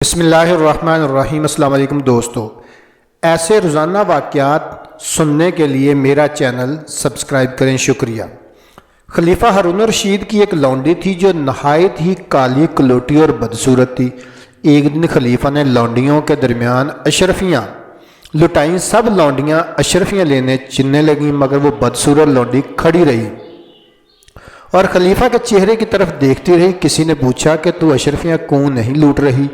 بسم اللہ الرحمن الرحیم۔ السلام علیکم دوستو، ایسے روزانہ واقعات سننے کے لیے میرا چینل سبسکرائب کریں، شکریہ۔ خلیفہ ہارون الرشید کی ایک لونڈی تھی جو نہایت ہی کالی کلوٹی اور بدصورت تھی۔ ایک دن خلیفہ نے لونڈیوں کے درمیان اشرفیاں لٹائیں۔ سب لونڈیاں اشرفیاں لینے چننے لگیں، مگر وہ بدصورت لونڈی کھڑی رہی اور خلیفہ کے چہرے کی طرف دیکھتی رہی۔ کسی نے پوچھا کہ تو اشرفیاں کیوں نہیں لوٹ رہی؟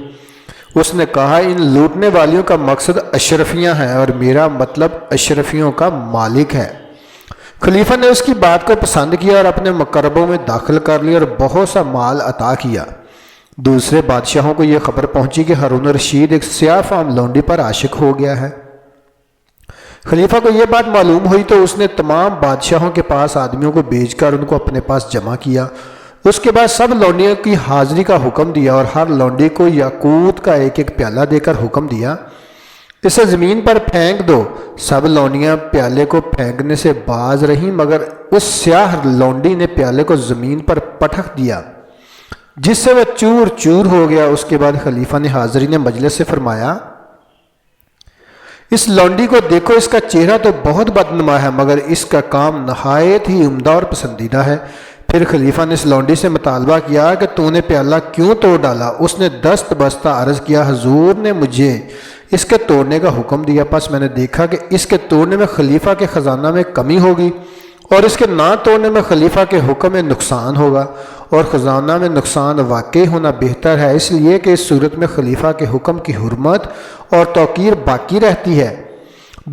اس نے کہا، ان لوٹنے والیوں کا مقصد اشرفیاں ہیں اور میرا مطلب اشرفیوں کا مالک ہے۔ خلیفہ نے اس کی بات کو پسند کیا اور اپنے مقربوں میں داخل کر لیا اور بہت سا مال عطا کیا۔ دوسرے بادشاہوں کو یہ خبر پہنچی کہ ہارون الرشید ایک سیاہ فام لونڈی پر عاشق ہو گیا ہے۔ خلیفہ کو یہ بات معلوم ہوئی تو اس نے تمام بادشاہوں کے پاس آدمیوں کو بھیج کر ان کو اپنے پاس جمع کیا۔ اس کے بعد سب لونڈیوں کی حاضری کا حکم دیا اور ہر لونڈی کو یاقوت کا ایک ایک پیالہ دے کر حکم دیا، اسے زمین پر پھینک دو۔ سب لونڈیاں پیالے کو پھینکنے سے باز رہیں، مگر اس سیاہ لونڈی نے پیالے کو زمین پر پٹک دیا جس سے وہ چور چور ہو گیا۔ اس کے بعد خلیفہ نے حاضرین مجلس سے فرمایا، اس لونڈی کو دیکھو، اس کا چہرہ تو بہت بدنما ہے مگر اس کا کام نہایت ہی عمدہ اور پسندیدہ ہے۔ پھر خلیفہ نے اس لونڈی سے مطالبہ کیا کہ تو نے پیالہ کیوں توڑ ڈالا؟ اس نے دست بستہ عرض کیا، حضور نے مجھے اس کے توڑنے کا حکم دیا، پس میں نے دیکھا کہ اس کے توڑنے میں خلیفہ کے خزانہ میں کمی ہوگی اور اس کے نہ توڑنے میں خلیفہ کے حکم میں نقصان ہوگا، اور خزانہ میں نقصان واقع ہونا بہتر ہے، اس لیے کہ اس صورت میں خلیفہ کے حکم کی حرمت اور توقیر باقی رہتی ہے۔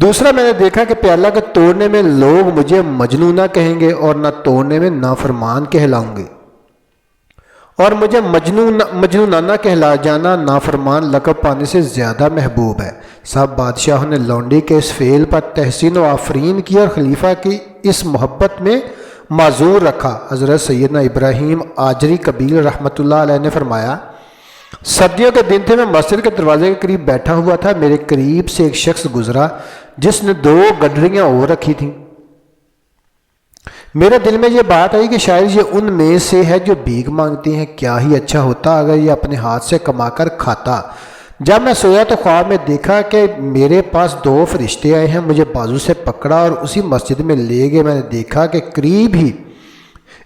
دوسرا، میں نے دیکھا کہ پیالہ کے توڑنے میں لوگ مجھے مجنونہ کہیں گے اور نہ توڑنے میں نافرمان کہلاؤں گے، اور مجھے مجنونانہ کہلا جانا نافرمان لقب پانے سے زیادہ محبوب ہے۔ سب بادشاہوں نے لونڈی کے اس فعل پر تحسین و آفرین کی اور خلیفہ کی اس محبت میں معذور رکھا۔ حضرت سیدنا ابراہیم آجری کبیر رحمۃ اللہ علیہ نے فرمایا، سردیوں کے دن تھے، میں مسجد کے دروازے کے قریب بیٹھا ہوا تھا، میرے قریب سے ایک شخص گزرا جس نے 2 گڈریاں اور رکھی تھیں۔ میرے دل میں یہ بات آئی کہ شاید یہ ان میں سے ہے جو بھیک مانگتی ہیں، کیا ہی اچھا ہوتا اگر یہ اپنے ہاتھ سے کما کر کھاتا۔ جب میں سویا تو خواب میں دیکھا کہ میرے پاس 2 فرشتے آئے ہیں، مجھے بازو سے پکڑا اور اسی مسجد میں لے گئے۔ میں نے دیکھا کہ قریب ہی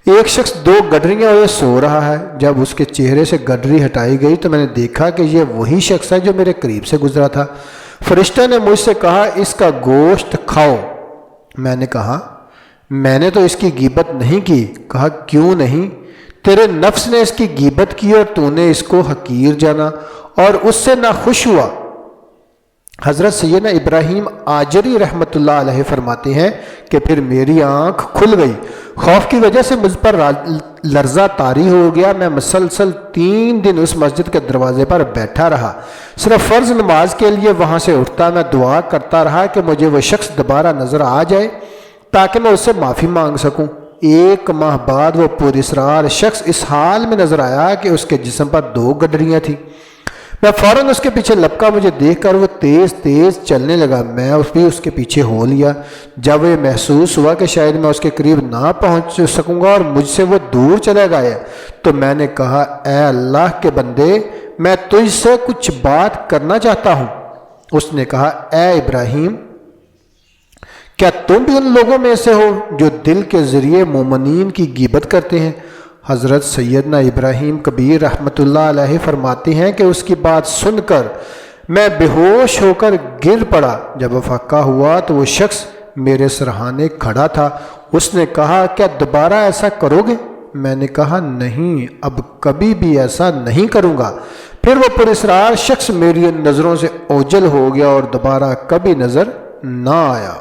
ایک شخص 2 گڈریاں ہوئے سو رہا ہے۔ جب اس کے چہرے سے گڈری ہٹائی گئی تو میں نے دیکھا کہ یہ وہی شخص ہے جو میرے قریب سے گزرا تھا۔ فرشتہ نے مجھ سے کہا، اس کا گوشت کھاؤ۔ میں نے کہا، میں نے تو اس کی غیبت نہیں کی۔ کہا، کیوں نہیں؟ تیرے نفس نے اس کی غیبت کی اور تو نے اس کو حقیر جانا اور اس سے ناخوش ہوا۔ حضرت سیدنا ابراہیم آجری رحمۃ اللہ علیہ فرماتے ہیں کہ پھر میری آنکھ کھل گئی، خوف کی وجہ سے مجھ پر لرزہ طاری ہو گیا۔ میں مسلسل 3 دن اس مسجد کے دروازے پر بیٹھا رہا، صرف فرض نماز کے لیے وہاں سے اٹھتا۔ میں دعا کرتا رہا کہ مجھے وہ شخص دوبارہ نظر آ جائے تاکہ میں اس سے معافی مانگ سکوں۔ 1 ماہ بعد وہ پراسرار شخص اس حال میں نظر آیا کہ اس کے جسم پر 2 گڈریاں تھیں۔ میں فوراً اس کے پیچھے لپکا، مجھے دیکھ کر وہ تیز تیز چلنے لگا، میں بھی اس کے پیچھے ہو لیا۔ جب یہ محسوس ہوا کہ شاید میں اس کے قریب نہ پہنچ سکوں گا اور مجھ سے وہ دور چلے گئے تو میں نے کہا، اے اللہ کے بندے، میں تجھ سے کچھ بات کرنا چاہتا ہوں۔ اس نے کہا، اے ابراہیم، کیا تم بھی ان لوگوں میں سے ہو جو دل کے ذریعے مومنین کی غیبت کرتے ہیں؟ حضرت سیدنا ابراہیم کبیر رحمۃ اللہ علیہ فرماتے ہیں کہ اس کی بات سن کر میں بے ہوش ہو کر گر پڑا۔ جب افاقہ ہوا تو وہ شخص میرے سرہانے کھڑا تھا۔ اس نے کہا، کیا دوبارہ ایسا کرو گے؟ میں نے کہا، نہیں، اب کبھی بھی ایسا نہیں کروں گا۔ پھر وہ پراسرار شخص میری نظروں سے اوجھل ہو گیا اور دوبارہ کبھی نظر نہ آیا۔